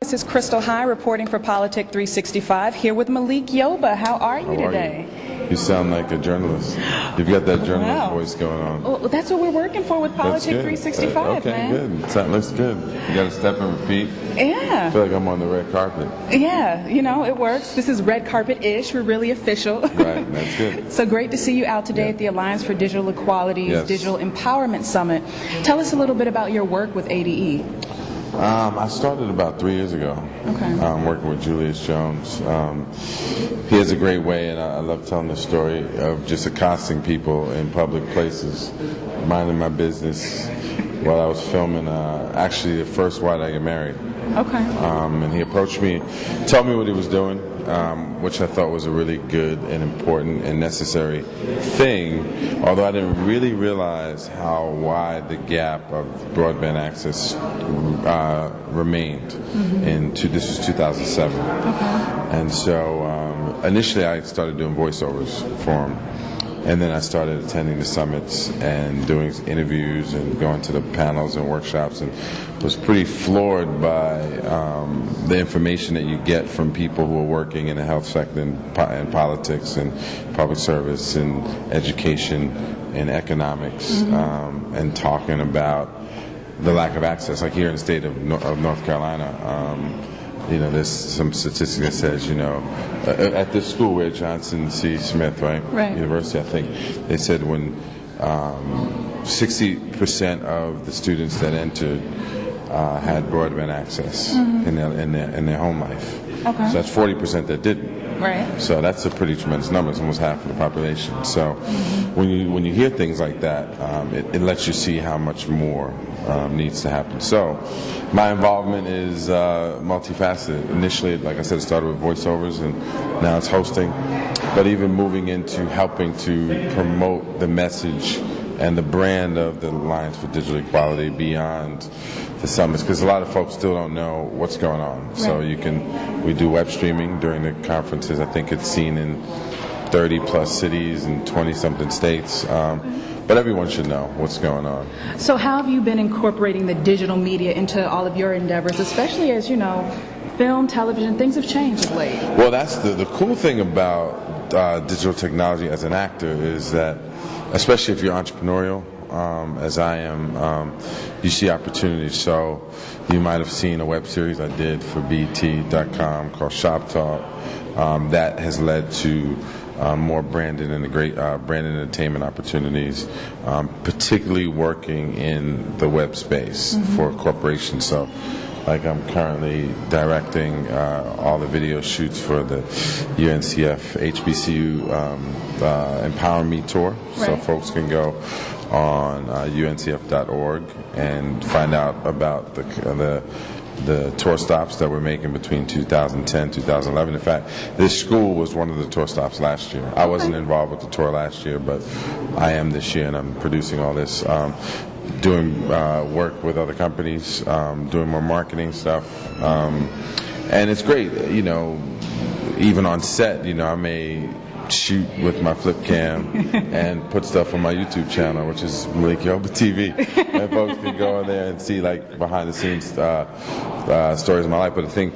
This is Crystal High reporting for Politic 365 here with Malik Yoba. How are you today? You sound like a journalist. You've got that journalist voice going on. Well, that's what we're working for with Politic 365, okay, man. Good. That looks good. You got to step and repeat. Yeah. I feel like I'm on the red carpet. Yeah, you know, it works. This is red carpet-ish. We're really official. Right, that's good. So great to see you out today at the Alliance for Digital Equality's Digital Empowerment Summit. Tell us a little bit about your work with ADE. I started about 3 years ago. Okay. Working with Julius Jones. He has a great way, and I love telling the story of just accosting people in public places, minding my business while I was filming actually the first Why Did I Get Married. Okay. And he approached me, told me what he was doing, which I thought was a really good and important and necessary thing, although I didn't really realize how wide the gap of broadband access remained. This was 2007. Okay. And so initially I started doing voiceovers for him. And then I started attending the summits and doing interviews and going to the panels and workshops, and was pretty floored by the information that you get from people who are working in the health sector and politics and public service and education and economics, and talking about the lack of access. Like here in the state of North Carolina, you know, there's some statistics that says, you know, at this school where Johnson C. Smith, right? University, I think, they said when 60% of the students that entered had broadband access in their home life. Okay. So that's 40% that didn't. Right. So that's a pretty tremendous number. It's almost half of the population. So when you hear things like that, it lets you see how much more needs to happen. So my involvement is multifaceted. Initially, like I said, it started with voiceovers, and now it's hosting. But even moving into helping to promote the message and the brand of the Alliance for Digital Equality beyond the summits, because a lot of folks still don't know what's going on. Right. So we do web streaming during the conferences. I think it's seen in 30 plus cities and 20 something states. But everyone should know what's going on. So how have you been incorporating the digital media into all of your endeavors, especially as, you know, film, television, things have changed of late? Well, that's the cool thing about digital technology as an actor is that, especially if you're entrepreneurial, as I am, you see opportunities. So you might have seen a web series I did for BET.com called Shop Talk that has led to more branded and branded entertainment opportunities, particularly working in the web space for corporations. So, like, I'm currently directing all the video shoots for the UNCF HBCU Empower Me tour. Right. So folks can go on uncf.org and find out about the tour stops that we're making between 2010 2011. In fact, this school was one of the tour stops last year. I wasn't involved with the tour last year, but I am this year, and I'm producing all this, doing work with other companies, doing more marketing stuff, and it's great. You know, even on set, you know, I may shoot with my flip cam and put stuff on my YouTube channel, which is Malik Yoba TV, and folks can go in there and see, like, behind the scenes stories of my life. But the thing,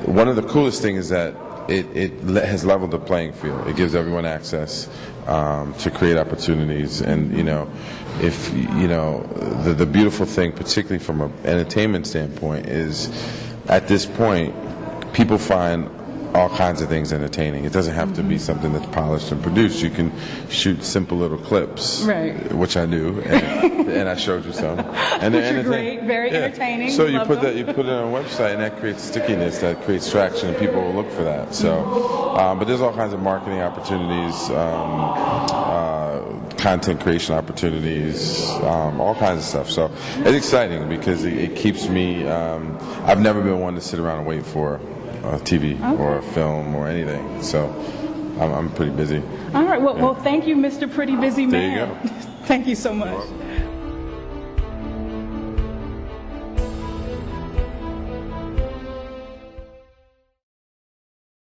one of the coolest things is that it has leveled the playing field. It gives everyone access to create opportunities, and you know, if you know, the beautiful thing, particularly from an entertainment standpoint, is at this point people find all kinds of things entertaining. It doesn't have to be something that's polished and produced. You can shoot simple little clips, right? Which I do, and I showed you some. And they're great, very entertaining. So you put it on a website, and that creates stickiness, that creates traction, and people will look for that. So, but there's all kinds of marketing opportunities, content creation opportunities, all kinds of stuff. So it's exciting because it keeps me. I've never been one to sit around and wait for TV or a film or anything, so I'm pretty busy. All right, well, thank you, Mr. Pretty Busy Man. There you go. Thank you so much.